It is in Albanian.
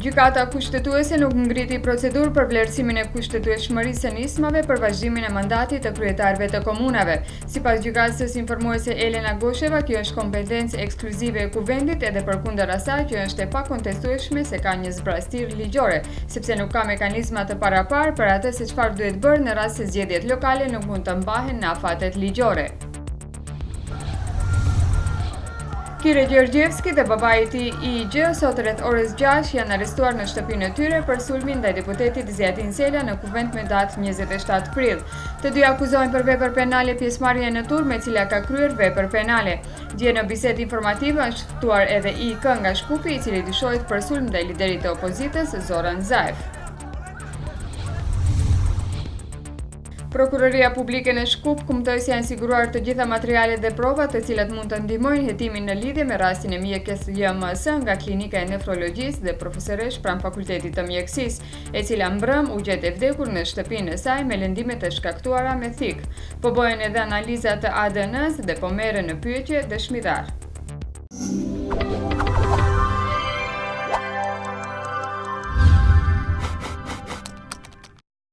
Gjykata kushtetuese nuk ngriti procedurë për vlerësimin e kushtetueshmërisë së nismave për vazhdimin e mandatit të kryetarëve të komunave. Sipas gjykatës informuese Elena Gosheva, kjo është kompetencë ekskluzive e kuvendit edhe përkundër asaj kjo është e pakontestueshme se ka një zbrastirë ligjore, sepse nuk ka mekanizma të paraparë për atë se çfarë duhet bërë në rast se zgjedhjet lokale nuk mund të mbahen në afatet ligjore. Kire Gjergjevski dhe babai i tij IG sot rreth orës 6 janë arrestuar në shtëpinë e tyre për sulmin ndaj deputetit Zjatin Sela në kuvent me datë 27 prill. Të dy akuzohen për vepër penale pjesëmarrje në turp me cila ka kryer vepër penale. Dje në bisedë informative është ftuar edhe IK nga Shkupi, i cili dyshohet për sulm ndaj liderit të opozitës Zoran Zaev. Prokuroria Publike në Shkup kumtoi se janë siguruar të gjitha materialet dhe provat të cilat mund të ndihmojnë hetimin në lidhje me rastin e mjekës JMS nga klinika e nefrologjisë dhe profesoresh pranë Fakultetit të Mjekësisë, e cila mbrëm u gjet e vdekur në shtëpinë e saj me lëndime të shkaktuara me thik. Po bëhen edhe analiza të ADN-s dhe po merren në pyetje dëshmitar.